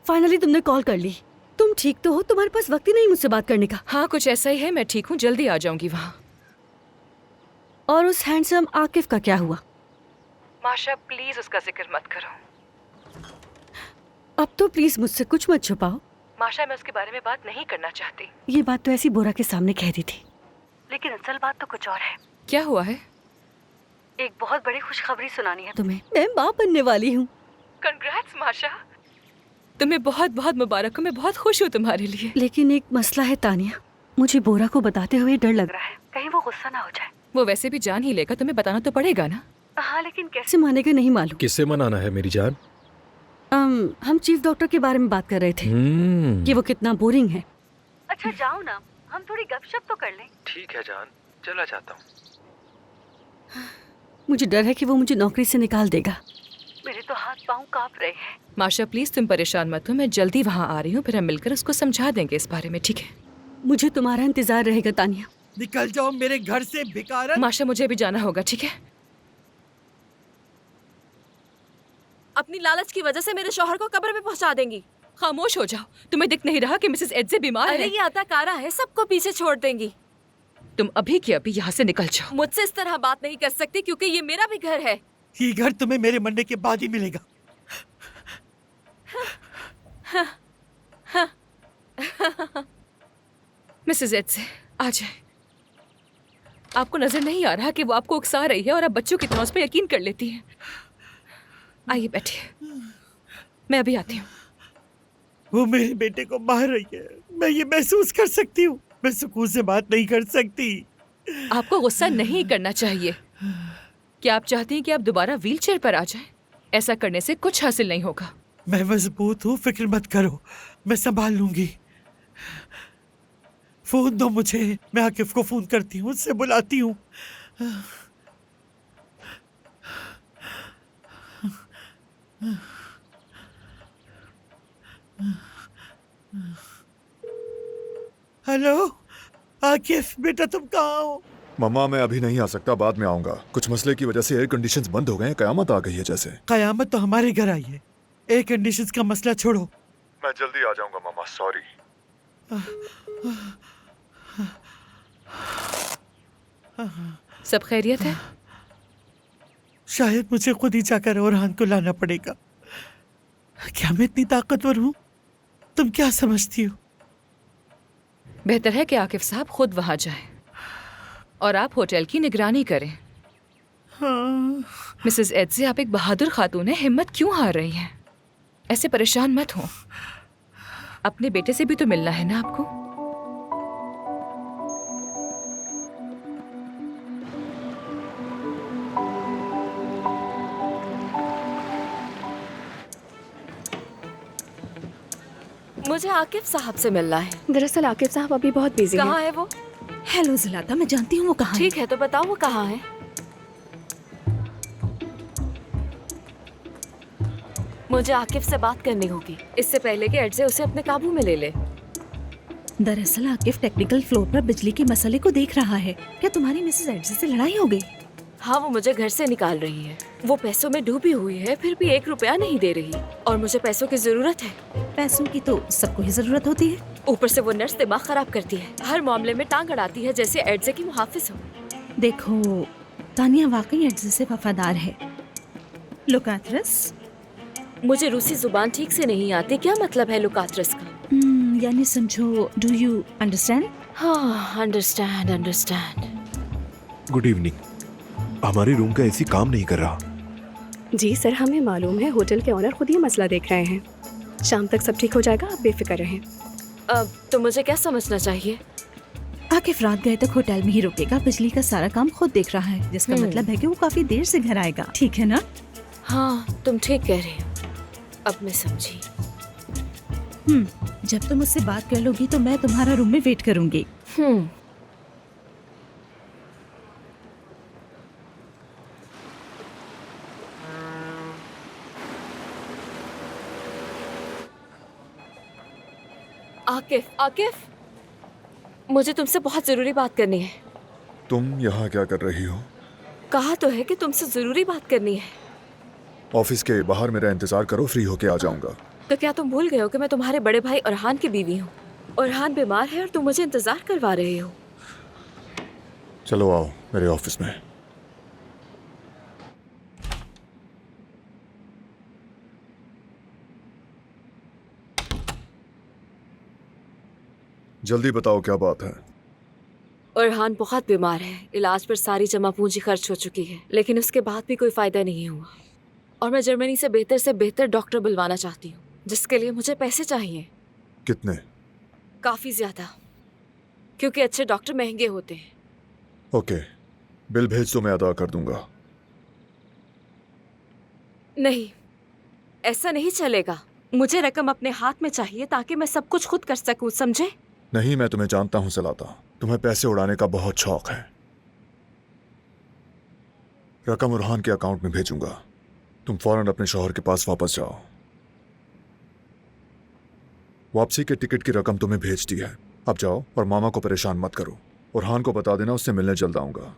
Finally तुमने call कर ली। तुम ठीक तो हो? तुम्हारे पास वक्त ही नहीं मुझसे बात करने का। हाँ कुछ ऐसा ही है, मैं ठीक हूँ, जल्दी आ जाऊंगी वहाँ। और उस हैंडसम आकिफ का क्या हुआ? माशा प्लीज उसका जिक्र मत करो। अब तो प्लीज मुझसे कुछ मत छुपाओ। माशा मैं उसके बारे में बात नहीं करना चाहती। ये बात तो ऐसी बोरा के सामने कह दी थी, लेकिन असल बात तो कुछ और है। क्या हुआ है? एक बहुत बड़ी खुशखबरी सुनानी है तुम्हें। मैं माँ बनने वाली हूँ। कंग्रेट्स माशा, तुम्हें बहुत बहुत मुबारक हो, मैं बहुत खुश हूँ तुम्हारे लिए। लेकिन एक मसला है तानिया, मुझे बोरा को बताते हुए डर लग रहा है, कहीं वो गुस्सा ना हो जाए। वो वैसे भी जान ही लेगा, तुम्हें बताना तो पड़ेगा ना। हाँ लेकिन कैसे मानेगा नहीं मालूम। किससे मनाना है मेरी जान? हम चीफ डॉक्टर के बारे में बात कर रहे थे कि वो कितना बोरिंग है। अच्छा जाओ ना, हम थोड़ी गपशप तो कर लें। ठीक है जान, चला जाता हूँ। मुझे डर है कि वो मुझे नौकरी से निकाल देगा। मेरे तो हाथ पांव कांप रहे हैं। माशा प्लीज तुम परेशान मत हो, मैं जल्दी वहाँ आ रही हूँ, फिर हम मिलकर उसको समझा देंगे इस बारे में, ठीक है? मुझे तुम्हारा इंतजार रहेगा तानिया। निकल जाओ मेरे घर से भिखारन। माशा मुझे भी जाना होगा, ठीक है? अपनी लालच की वजह से मेरे शौहर को कब्र में पहुंचा देंगी। खामोश हो जाओ, तुम्हें दिख नहीं रहा कि मिसेस एड्जे बीमार अरे है? ये अताकारा है, सबको पीछे छोड़ देंगी। तुम अभी की अभी यहाँ से निकल जाओ। मुझसे इस तरह बात नहीं कर सकती क्योंकि ये मेरा भी घर है। ये घर तुम्हें मेरे मरने के बाद ही मिलेगा। मिसेस एड्जे आ जाए। आपको नजर नहीं आ रहा कि वो आपको उकसा रही है और आप बच्चों की तरह उस पर यकीन कर लेती हैं? आइए बैठिए, मैं अभी आती हूँ। वो मेरे बेटे को मार रही है, मैं ये महसूस कर सकती हूँ। मैं सुकून से बात नहीं कर सकती। आपको गुस्सा नहीं करना चाहिए। क्या आप चाहती हैं कि आप दोबारा व्हीलचेयर पर आ जाएं? ऐसा करने से कुछ हासिल नहीं होगा। मैं मजबूत हूँ, फिक्र मत करो, मैं संभाल लूंगी। फोन दो मुझे, मैं आकिफ को फोन करती हूँ, उससे बुलाती हूँ। हेलो आकिफ बेटा, तुम कहाँ हो? मम्मा मैं अभी नहीं आ सकता, बाद में आऊंगा। कुछ मसले की वजह से एयर कंडीशंस बंद हो गए हैं, कयामत आ गई है जैसे। कयामत तो हमारे घर आई है, एयर कंडीशंस का मसला छोड़ो। मैं जल्दी आ जाऊंगा मम्मा, सॉरी। सब खैरियत है? शायद मुझे खुद ही जाकर औरहान को लाना पड़ेगा। क्या मैं इतनी ताकतवर हूँ? तुम क्या समझती हो? बेहतर है कि आकिफ साहब खुद वहां जाएं और आप होटल की निगरानी करें। हाँ। मिसेस एड्जे आप एक बहादुर खातून है, हिम्मत क्यों हार रही हैं? ऐसे परेशान मत हो, अपने बेटे से भी तो मिलना है ना आपको। मुझे आकिफ साहब से मिलना है। दरअसल आकिफ साहब अभी बहुत बिजी हैं। कहाँ है वो? हेलो ज़लाता, मैं जानती हूँ वो कहाँ है। ठीक है तो बताओ वो कहाँ है। मुझे आकिफ से बात करनी होगी इससे पहले कि एड्जे उसे अपने काबू में ले ले। दरअसल आकिफ टेक्निकल फ्लोर पर बिजली के मसले को देख रहा है। क्या तुम्हारी मिसेस एड्जे से लड़ाई हो गई? हाँ वो मुझे घर से निकाल रही है। वो पैसों में डूबी हुई है, फिर भी 1 रुपया नहीं दे रही और मुझे पैसों की जरूरत है। पैसों की तो सबको ही जरूरत होती है। ऊपर से वो नर्स दिमाग खराब करती है, हर मामले में टांग अड़ाती है जैसे एड्जे की मुहाफिज हो। देखो तानिया वाकई एड्जे से वफादार है। लुकात्रस? मुझे रूसी जुबान ठीक से नहीं आती, क्या मतलब है लुकात्रस का? यानी समझो, डू यू अंडरस्टैंड? हाँ अंडरस्टैंड अंडरस्टैंड। Good evening. हमारे रूम का एसी काम नहीं कर रहा। जी सर, हमें मालूम है, होटल के ऑनर खुद ये मसला देख रहे हैं। शाम तक सब ठीक हो जाएगा, आप बेफिक्र रहें। अब तो मुझे क्या समझना चाहिए? आकिफ रात गए तक होटल में ही रुकेगा, बिजली का सारा काम खुद देख रहा है, जिसका मतलब है कि वो काफी देर से घर आएगा। ठीक है ना? हाँ तुम ठीक कह रही हो, अब मैं समझी। जब तुम मुझसे बात कर लोगी तो मैं तुम्हारा रूम में वेट करूंगी। आकिफ, आकिफ, मुझे तुमसे बहुत जरूरी बात करनी है। तुम यहाँ क्या कर रही हो? कहा तो है कि तुमसे जरूरी बात करनी है। ऑफिस के बाहर मेरा इंतजार करो, फ्री होके आ जाऊंगा। तो क्या तुम भूल गए हो कि मैं तुम्हारे बड़े भाई अरहान की बीवी हूँ? अरहान बीमार है और तुम मुझे इंतजार करवा रहे हो। चलो आओ मेरे ऑफिस में। जल्दी बताओ क्या बात है। अरहान बहुत बीमार है। इलाज पर सारी जमा पूंजी खर्च हो चुकी है, लेकिन उसके बाद भी कोई फायदा नहीं हुआ। और मैं जर्मनी से बेहतर डॉक्टर बुलवाना चाहती हूँ, जिसके लिए मुझे पैसे चाहिए। कितने? काफी ज्यादा, क्योंकि अच्छे डॉक्टर महंगे होते हैं। ओके, बिल भेज तो मैं अदा कर दूंगा। नहीं, ऐसा नहीं चलेगा। मुझे रकम अपने हाथ में चाहिए ताकि मैं सब कुछ खुद कर सकूं, समझे? नहीं, मैं तुम्हें जानता हूं सलाता, तुम्हें पैसे उड़ाने का बहुत शौक है। रकम उरहान के अकाउंट में भेजूंगा, तुम फौरन अपने शौहर के पास वापस जाओ। वापसी के टिकट की रकम तुम्हें भेज दी है, अब जाओ और मामा को परेशान मत करो। उरहान को बता देना उससे मिलने जल्द आऊंगा।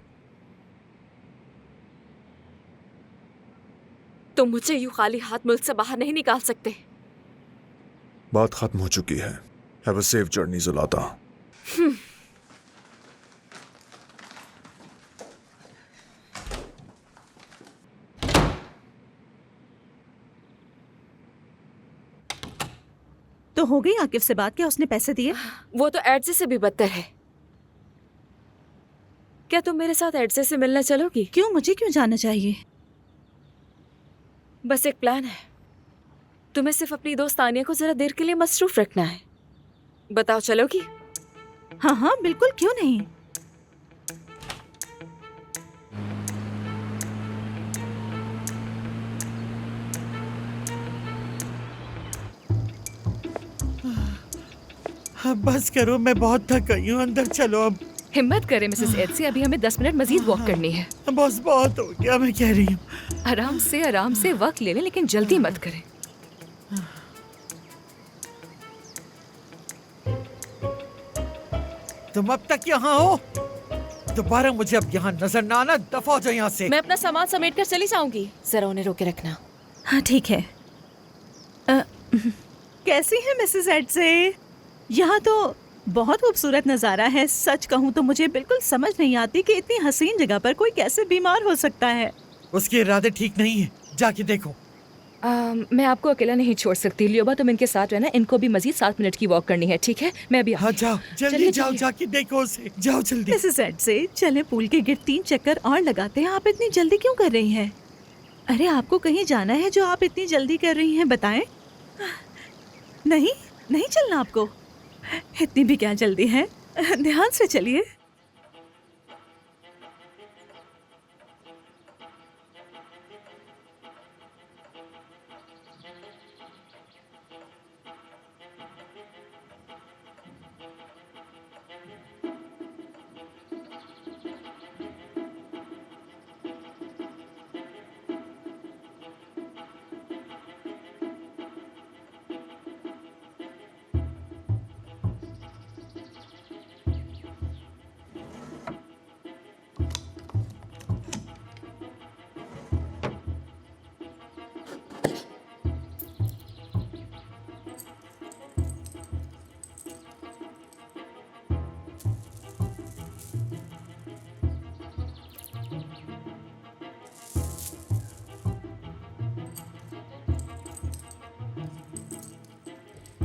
तुम मुझे यूं खाली हाथ मुल्क से बाहर नहीं निकाल सकते। बात खत्म हो चुकी है। हैव अ सेफ जर्नी जुलाता। तो हो गई आकिफ से बात? क्या उसने पैसे दिए? वो तो एडजे से भी बदतर है। क्या तुम मेरे साथ एडजे से मिलने चलोगी? क्यों? मुझे क्यों जाना चाहिए? बस एक प्लान है। तुम्हें सिर्फ अपनी दोस्त तानिया को जरा देर के लिए मसरूफ रखना है। बताओ, चलोगी? हाँ हाँ बिल्कुल, क्यों नहीं। अब बस करो, मैं बहुत थक गई हूँ। अंदर चलो अब। हिम्मत करें मिसेस एडसे, अभी हमें 10 मिनट मजीद वॉक करनी है। बस बहुत हो गया, मैं कह रही हूँ। आराम से वक्त ले लें, लेकिन जल्दी मत करें। तुम अब तक यहाँ हो? दोबारा मुझे अब यहाँ नजर ना आना। दफा हो जाओ यहाँ से। मैं अपना सामान समेट कर चली जाऊंगी, जरा उन्हें रोके रखना। हाँ ठीक है। कैसी है मिसेस एडसे? यहाँ तो बहुत खूबसूरत नज़ारा है। सच कहूँ तो मुझे बिल्कुल समझ नहीं आती कि इतनी हसीन जगह पर कोई कैसे बीमार हो सकता है। उसके इरादे ठीक नहीं है, जाके देखो। मैं आपको अकेला नहीं छोड़ सकती। लियोबा, तुम इनके साथ रहना। इनको भी मजीद 7 मिनट की वॉक करनी है, ठीक है? मैं अभी हाँ जाओ, जल्दी जाओ, जाके देखो उसे। जाओ जल्दी। मिसेस एडसे, चले पूल के गिर्द 3 चक्कर और लगाते हैं। आप इतनी जल्दी क्यों कर रही हैं? अरे आपको कहीं जाना है जो आप इतनी जल्दी कर रही हैं, बताएं। नहीं नहीं चलना आपको? इतनी भी क्या जल्दी है? ध्यान से चलिए।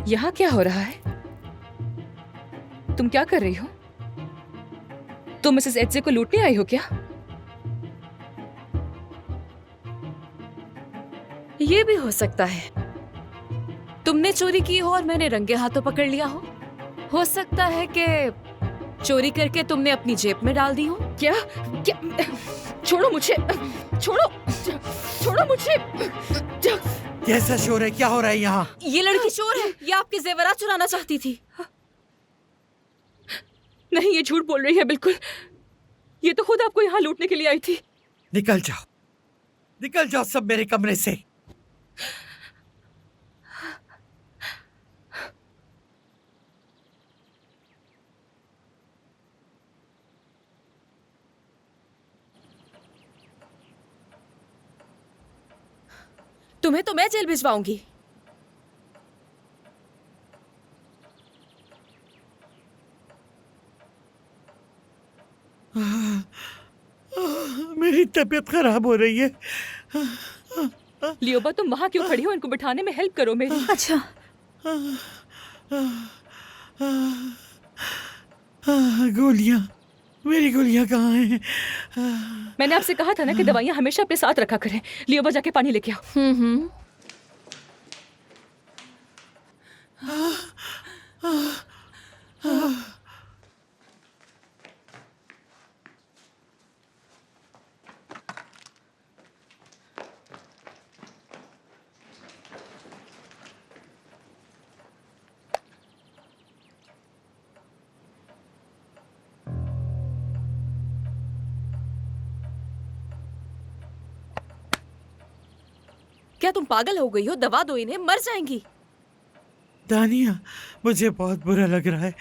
यहाँ क्या हो रहा है? तुम क्या कर रही हो? तुम मिसेस एडसे को लूटने आई हो क्या? ये भी हो सकता है तुमने चोरी की हो और मैंने रंगे हाथों पकड़ लिया हो। हो सकता है कि चोरी करके तुमने अपनी जेब में डाल दी हो। क्या? क्या? छोड़ो मुझे, छोड़ो, छोड़ो मुझे। कैसा शोर है? क्या हो रहा है यहाँ? ये लड़की चोर है, ये आपके जेवरात चुराना चाहती थी। नहीं, ये झूठ बोल रही है बिल्कुल। ये तो खुद आपको यहाँ लूटने के लिए आई थी। निकल जाओ, निकल जाओ सब मेरे कमरे से। तुम्हें तो मैं जेल भिजवाऊंगी। मेरी तबीयत खराब हो रही है। लियोबा तुम वहाँ क्यों खड़ी हो? इनको बिठाने में हेल्प करो मेरी। अच्छा गोलियां, मेरी गोलियां कहाँ हैं? मैंने आपसे कहा था ना कि दवाइयाँ हमेशा अपने साथ रखा करें। लियोबा जाके पानी लेके आओ। क्या तुम पागल हो गई हो? दवा दो इन्हें, मर जाएंगी। दानिया, मुझे बहुत बुरा लग रहा है।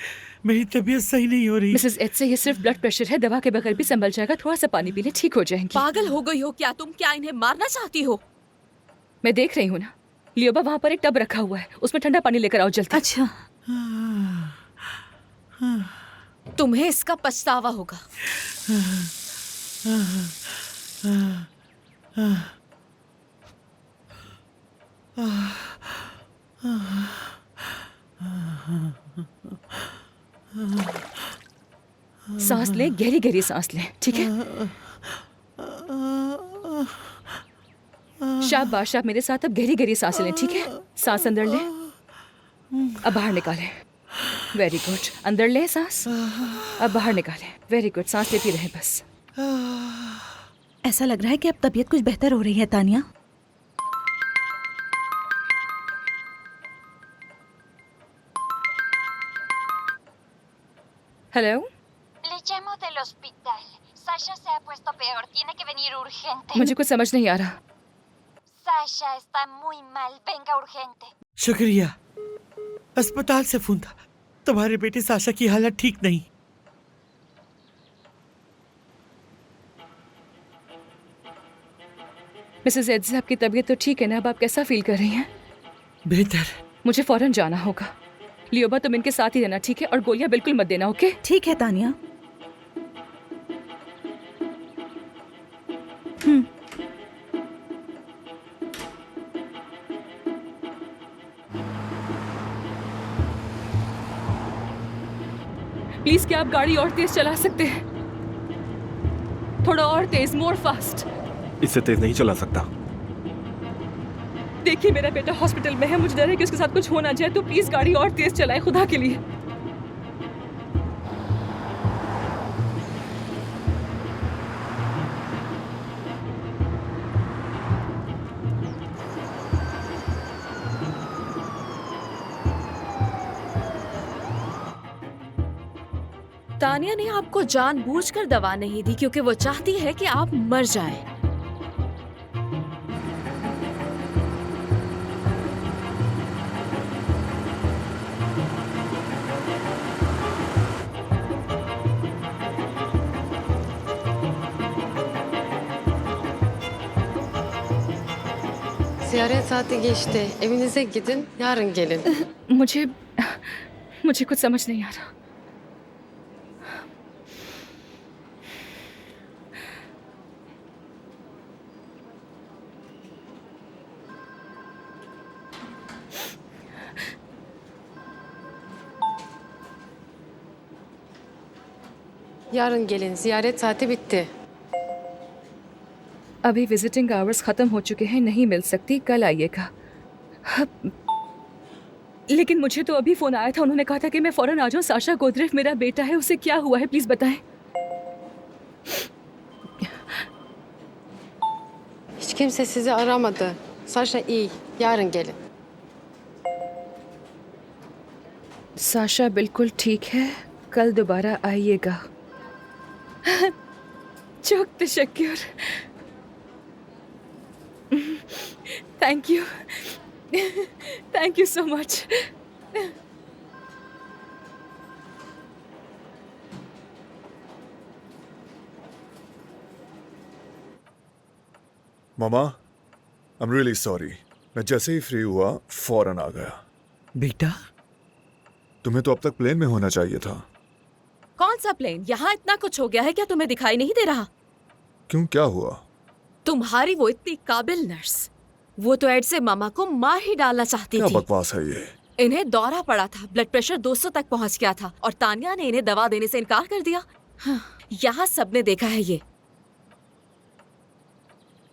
मेरी तबीयत सही नहीं हो रही। मिसेस एच से ये सिर्फ ब्लड प्रेशर है, दवा के बगैर भी संभल जाएगा। थोड़ा सा पानी पी ले, ठीक हो जाएंगी। पागल हो गई हो क्या तुम? क्या इन्हें मारना चाहती हो? मैं देख रही हूँ ना। लियोबा वहाँ पर एक टब रखा हुआ है, उसमें ठंडा पानी लेकर आओ जल्दी। अच्छा। तुम्हें इसका पछतावा होगा। सांस ले, गहरी गहरी सांस ले, ठीक है? शाबाश, आप मेरे साथ अब गहरी गहरी सांस लें, ठीक है? सांस अंदर ले, अब बाहर निकालें। Very good. अंदर ले सांस, अब बाहर निकालें। Very good. सांस लेती रहे बस। ऐसा लग रहा है कि अब तबीयत कुछ बेहतर हो रही है Tania. Hello, Le llamo del hospital. Sasha se ha puesto peor. Tiene que venir urgente. मुझे कुछ समझ नहीं आ रहा। Sasha está muy mal. Venga urgente. शुक्रिया। अस्पताल से फोन था। तुम्हारे बेटे साशा की हालत ठीक नहीं। मिसेस एड्स, आपकी तबीयत तो ठीक है ना? अब आप कैसा फील कर रही हैं? बेहतर। मुझे फौरन जाना होगा। लियोबा, तुम इनके साथ ही रहना, ठीक है? और गोलियां बिल्कुल मत देना, ओके? ठीक है तानिया। प्लीज, क्या आप गाड़ी और तेज चला सकते हैं? थोड़ा और तेज, मोर फास्ट। इससे तेज नहीं चला सकता। देखिए, मेरा बेटा हॉस्पिटल में है, मुझे डर है कि उसके साथ कुछ हो ना जाए, तो प्लीज गाड़ी और तेज चलाएं, खुदा के लिए। तानिया ने आपको जानबूझकर दवा नहीं दी क्योंकि वो चाहती है कि आप मर जाएं। Ziyaret saati geçti. Evinize gidin, yarın gelin. मुझे कुछ समझ नहीं आ रहा। Yarın gelin, ziyaret saati bitti. अभी विजिटिंग आवर्स खत्म हो चुके हैं, नहीं मिल सकती, कल आइएगा। लेकिन मुझे तो अभी फोन आया था, उन्होंने कहा था कि मैं फौरन आ जाऊं। साशा गोदरेफ मेरा बेटा है, उसे क्या हुआ है, प्लीज बताएं। Hiç kimse sizi aramadı. Sasha iyi, yarın gelin. Sasha बिल्कुल ठीक है, कल दोबारा आइएगा। çok teşekkür। Thank you, thank you so much. Mama, I am really sorry. मैं जैसे ही फ्री हुआ फौरन आ गया। बेटा, तुम्हें तो अब तक प्लेन में होना चाहिए था। कौन सा प्लेन? यहाँ इतना कुछ हो गया है क्या तुम्हें दिखाई नहीं दे रहा? क्यों, क्या हुआ? तुम्हारी वो इतनी काबिल नर्स, वो तो एड से मामा को मार ही डालना चाहती क्या थी। बकवास है ये? इन्हें दौरा पड़ा था, ब्लड प्रेशर 200 तक पहुंच गया था और तानिया ने इन्हें दवा देने से इनकार कर दिया। हाँ, यहाँ सबने देखा है ये।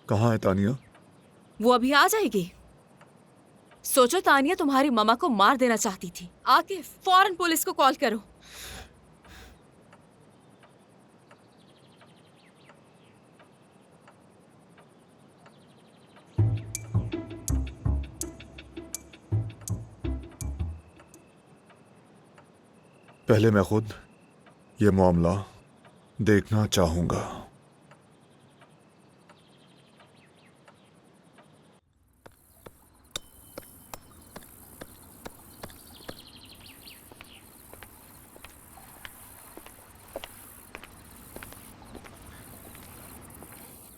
कहाँ है तानिया? वो अभी आ जाएगी। सोचो, तानिया तुम्हारी मामा को मार देना चाहती थी। आके फौरन पुलिस को कॉल करो। पहले मैं खुद ये मामला देखना चाहूंगा।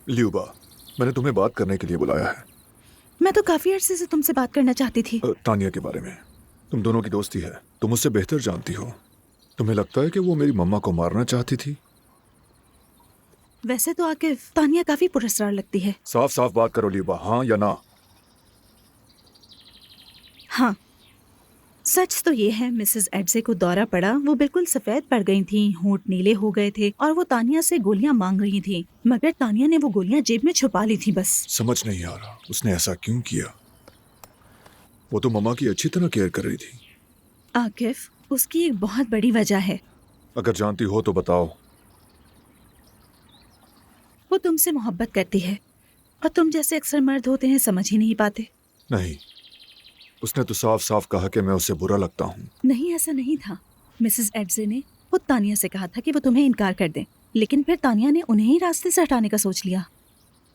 ल्यूबा, मैंने तुम्हें बात करने के लिए बुलाया है। मैं तो काफी अरसे से तुमसे बात करना चाहती थी। तानिया के बारे में। तुम दोनों की दोस्ती है, तुम उससे बेहतर जानती हो। तुम्हें लगता है कि वो मेरी मम्मा को मारना चाहती थी? वैसे तो आकिफ, तानिया काफी पुरस्कार लगती है। साफ साफ बात करो ल्यूबा, हाँ या ना? हाँ, सच तो ये है मिसेस एड्जे को दौरा पड़ा, वो बिल्कुल सफेद पड़ गई थी, होंठ नीले हो गए थे और वो तानिया से गोलियां मांग रही थी, मगर तानिया ने वो गोलियां जेब में छुपा ली थी। बस समझ नहीं आ रहा उसने ऐसा क्यों किया। वो तो मम्मा की अच्छी तरह केयर कर रही थी। आकिफ, उसकी एक बहुत बड़ी वजह है। अगर जानती हो तो बताओ। वो तुमसे मोहब्बत करती है और तुम जैसे अक्सर मर्द होते हैं समझ ही नहीं पाते। नहीं, उसने तो साफ साफ कहा कि मैं उसे बुरा लगता हूँ। नहीं, ऐसा नहीं था। मिसेस एड्जे ने खुद तानिया से कहा था कि वो तुम्हें इनकार कर दें, लेकिन फिर तानिया ने उन्हें ही रास्ते से हटाने का सोच लिया।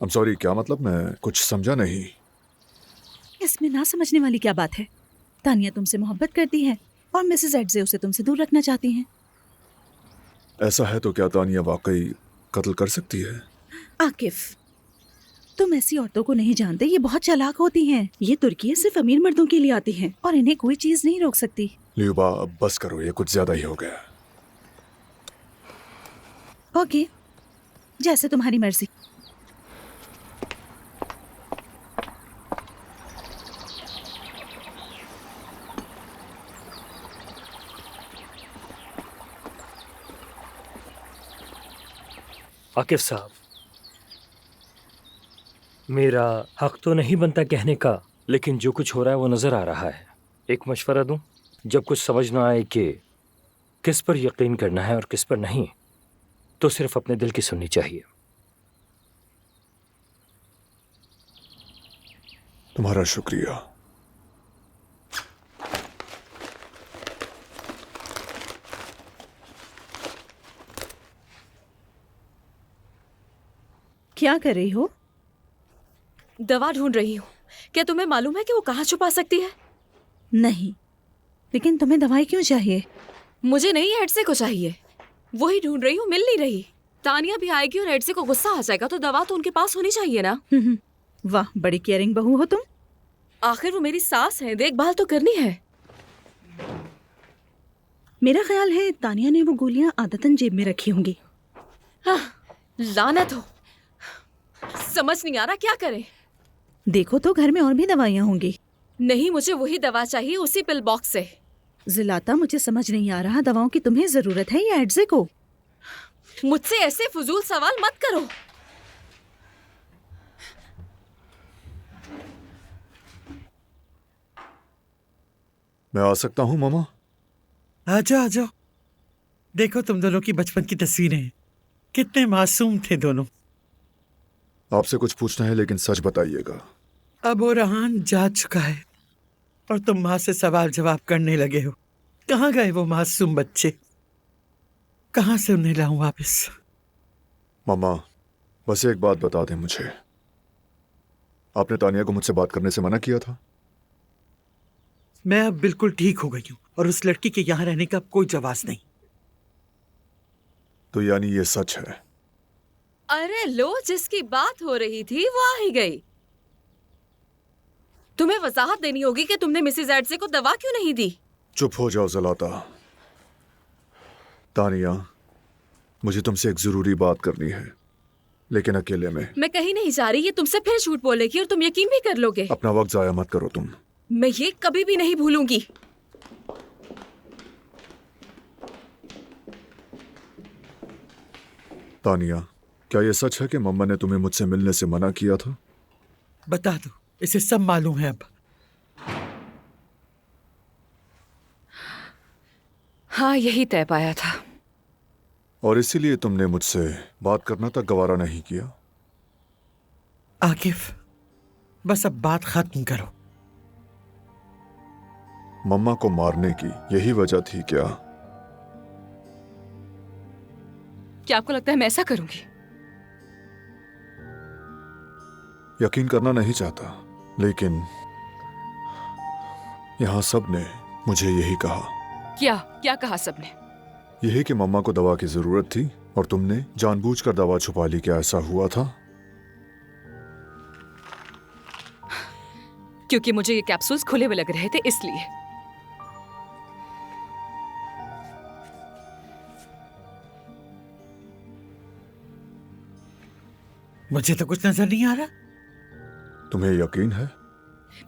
I'm sorry, क्या मतलब? मैं कुछ समझा नहीं। इसमें ना समझने वाली क्या बात है? तानिया तुमसे मोहब्बत करती है और मिसेस एड्जे उसे तुमसे दूर रखना चाहती हैं। ऐसा है तो क्या तानिया वाकई कत्ल कर सकती है? आकिफ, तुम ऐसी औरतों को नहीं जानते, ये बहुत चालाक होती हैं। ये तुर्की सिर्फ अमीर मर्दों के लिए आती हैं और इन्हें कोई चीज नहीं रोक सकती। ल्यूबा, अब बस करो, ये कुछ ज्यादा ही हो गया। ओके, जैसे तुम्हारी मर्जी। आकिफ साहब, मेरा हक तो नहीं बनता कहने का, लेकिन जो कुछ हो रहा है वो नज़र आ रहा है। एक मशवरा दूं, जब कुछ समझ ना आए कि किस पर यकीन करना है और किस पर नहीं, तो सिर्फ अपने दिल की सुननी चाहिए। तुम्हारा शुक्रिया। क्या कर रही हो? दवा ढूंढ रही हूँ। क्या तुम्हें मालूम है कि वो कहाँ छुपा सकती है? नहीं, लेकिन तुम्हें दवाई क्यों चाहिए? मुझे नहीं, एड्से को चाहिए। वही ढूंढ रही हूँ, मिल नहीं रही। तानिया भी आएगी और एड्से को गुस्सा आ जाएगा, तो दवा तो उनके पास होनी चाहिए ना। वाह, बड़ी केयरिंग बहू हो तुम। आखिर वो मेरी सास है, देखभाल तो करनी है। मेरा ख्याल है तानिया ने वो गोलियां आदतन जेब में रखी होंगी। लानत हो, समझ नहीं आ रहा क्या करें। देखो तो घर में और भी दवाइयां होंगी। नहीं, मुझे वही दवा चाहिए, उसी पिल बॉक्स से। जिलाता, मुझे समझ नहीं आ रहा दवाओं की तुम्हें जरूरत है या एड्जे को? मुझसे ऐसे फजूल सवाल मत करो। मैं आ सकता हूँ मामा? आ जाओ, आ जाओ। देखो तुम दोनों की बचपन की तस्वीरें, कितने मासूम थे दोनों। आपसे कुछ पूछना है, लेकिन सच बताइएगा। अब वो रहान जा चुका है और तुम माँ से सवाल जवाब करने लगे हो। कहाँ गए वो मासूम बच्चे? कहाँ से उन्हें लाऊं वापस? मामा, बस एक बात बता दें मुझे। आपने तानिया को मुझसे बात करने से मना किया था। मैं अब बिल्कुल ठीक हो गई हूँ और उस लड़की के यहाँ रहने का कोई जवाब नहीं। तो यानी ये सच है? अरे लो, जिसकी बात हो रही थी वो आ ही गई। तुम्हें वजाहत देनी होगी कि तुमने मिसेस एड्से को दवा क्यों नहीं दी। चुप हो जाओ ज़लाता। तानिया, मुझे तुमसे एक जरूरी बात करनी है। लेकिन अकेले में। मैं कहीं नहीं जा रही, ये तुमसे फिर झूठ बोलेगी और तुम यकीन भी कर लोगे। अपना वक्त जाया मत करो तुम। मैं ये कभी भी नहीं भूलूंगी। तानिया, क्या ये सच है कि मम्मा ने तुम्हें मुझसे मिलने से मना किया था? बता दो, इसे सब मालूम है अब। हाँ, यही तय पाया था। और इसीलिए तुमने मुझसे बात करना तक गवारा नहीं किया? आकिफ, बस अब बात खत्म करो। मम्मा को मारने की यही वजह थी क्या? क्या आपको लगता है मैं ऐसा करूंगी? यकीन करना नहीं चाहता, लेकिन यहां सब ने मुझे यही कहा। क्या क्या कहा सबने? यही कि मम्मा को दवा की जरूरत थी और तुमने जानबूझकर दवा छुपा ली। क्या ऐसा हुआ था? क्योंकि मुझे ये कैप्सूल्स खुले हुए लग रहे थे, इसलिए। मुझे तो कुछ नजर नहीं आ रहा। तुम्हें यकीन है?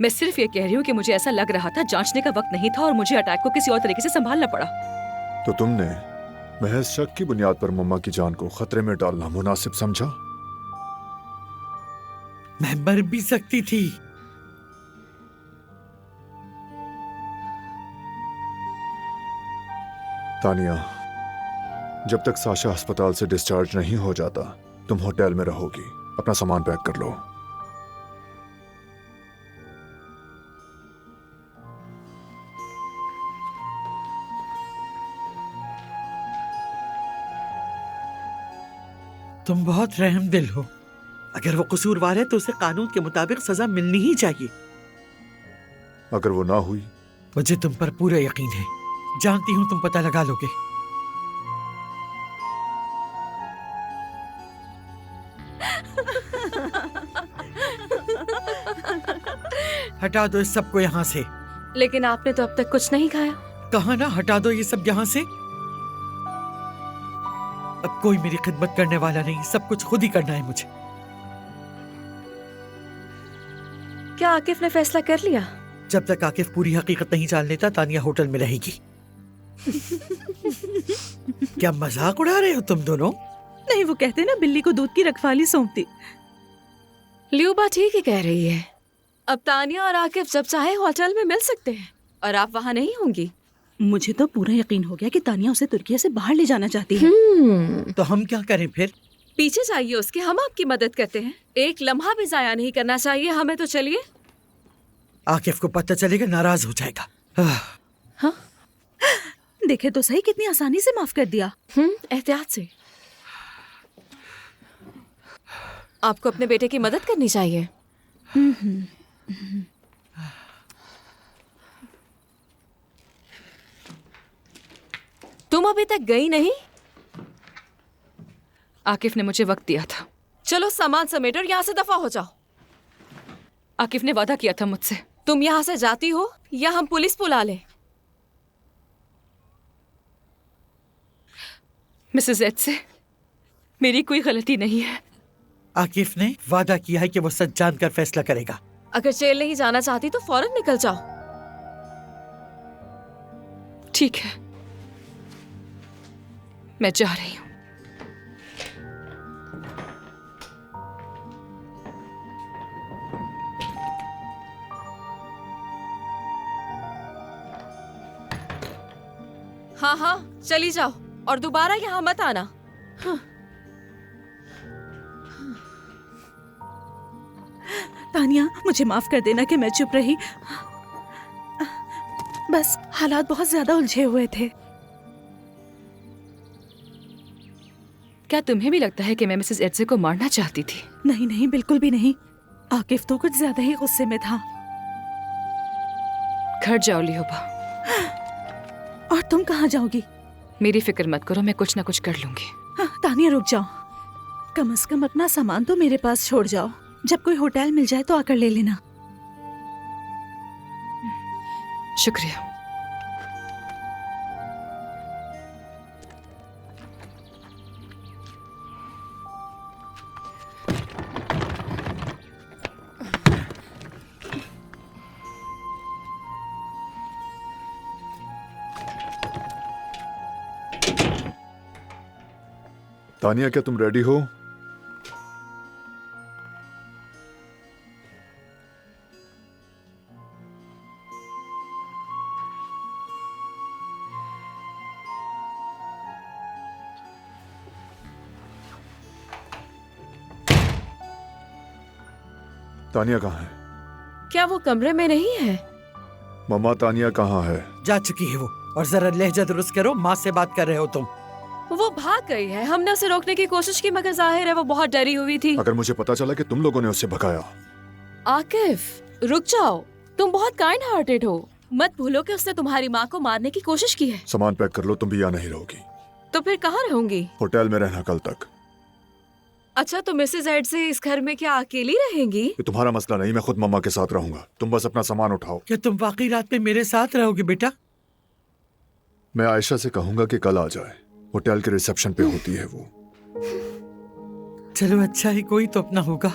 मैं सिर्फ ये कह रही हूँ कि मुझे ऐसा लग रहा था, जांचने का वक्त नहीं था और मुझे अटैक को किसी और तरीके से संभालना पड़ा। तो तुमने महज शक की बुनियाद पर मम्मा की जान को खतरे में डालना मुनासिब समझा? मैं मर भी सकती थी। तानिया, जब तक साशा अस्पताल से डिस्चार्ज नहीं हो जाता, तुम होटल में रहोगी। अपना सामान पैक कर लो। तुम बहुत रहमदिल हो। अगर वो कसूरवार है तो उसे कानून के मुताबिक सजा मिलनी ही चाहिए। अगर वो ना हुई? मुझे तुम पर पूरा यकीन है। जानती हूं तुम पता लगा लोगे। हटा दो इस सबको यहाँ से। लेकिन आपने तो अब तक कुछ नहीं खाया। कहा ना हटा दो ये सब यहाँ से। अब कोई मेरी खिदमत करने वाला नहीं, सब कुछ खुद ही करना है मुझे। क्या आकिफ ने फैसला कर लिया? जब तक आकिफ पूरी हकीकत नहीं जान लेता, तानिया होटल में रहेगी। क्या मजाक उड़ा रहे हो तुम दोनों? नहीं, वो कहते ना बिल्ली को दूध की रखवाली सौंपती। ल्यूबा ठीक ही कह रही है। अब तानिया और आकिफ जब चाहे होटल में मिल सकते हैं और आप वहाँ नहीं होंगी। मुझे तो पूरा यकीन हो गया कि तानिया उसे तुर्किया से बाहर ले जाना चाहती है। तो हम क्या करें फिर? पीछे जाइए उसके, हम आपकी मदद करते हैं। एक लम्हा भी जाया नहीं करना चाहिए हमें। तो चलिए। आकिफ को पता चलेगा, नाराज हो जाएगा। हाँ, देखे तो सही, कितनी आसानी से माफ कर दिया। एहतियात से। आपको अपने बेटे की मदद करनी चाहिए। तुम अभी तक गई नहीं? आकिफ ने मुझे वक्त दिया था। चलो सामान समेटो और यहाँ से दफा हो जाओ। आकिफ ने वादा किया था मुझसे। तुम यहाँ से जाती हो या हम पुलिस बुला लें? मिसेस एड से मेरी कोई गलती नहीं है। आकिफ ने वादा किया है कि वो सच जानकर फैसला करेगा। अगर जेल नहीं जाना चाहती तो फौरन निकल जाओ। ठीक है, मैं जा रही हूँ। हाँ हाँ, चली जाओ और दोबारा यहाँ मत आना। हाँ। तानिया, मुझे माफ कर देना कि मैं चुप रही। बस हालात बहुत ज्यादा उलझे हुए थे। क्या तुम्हें भी लगता है कि मैं मिसेस एड्जे को मारना चाहती थी? नहीं नहीं, बिल्कुल भी नहीं। आकिफ तो कुछ ज्यादा ही गुस्से में था। घर जाओ लियोबा। और तुम कहाँ जाओगी? मेरी फिक्र मत करो, मैं कुछ ना कुछ कर लूंगी। हाँ, तानिया रुक जाओ। कम से कम अपना सामान तो मेरे पास छोड़ जाओ। जब कोई होटल मिल जाए तो आकर ले लेना। शुक्रिया। तानिया, क्या तुम रेडी हो? तानिया कहाँ है? क्या वो कमरे में नहीं है? मम्मा, तानिया कहाँ है? जा चुकी है वो। और जरा लहजा दुरुस्त करो, माँ से बात कर रहे हो तुम। वो भाग गई है। हमने उसे रोकने की कोशिश की मगर जाहिर है वो बहुत डरी हुई थी। अगर मुझे पता चला कि तुम लोगों ने उसे भगाया। आकिफ, रुक जाओ। तुम बहुत काइंड हार्टेड हो। मत भूलो कि उसने तुम्हारी माँ को मारने की कोशिश की है। सामान पैक कर लो, तुम भी यहाँ नहीं रहोगी। तो फिर कहाँ रहूंगी? होटल में रहना कल तक। अच्छा, तो मिसेज एड से इस घर में क्या अकेली रहेंगी? ये तुम्हारा मसला नहीं, मैं खुद मम्मा के साथ रहूंगा। तुम बस अपना सामान उठाओ। क्या तुम वाकई रात में मेरे साथ रहोगे बेटा? मैं आयशा से कहूंगा कि कल आ जाए। होटल के रिसेप्शन पे होती है वो। चलो अच्छा ही कोई तो अपना होगा।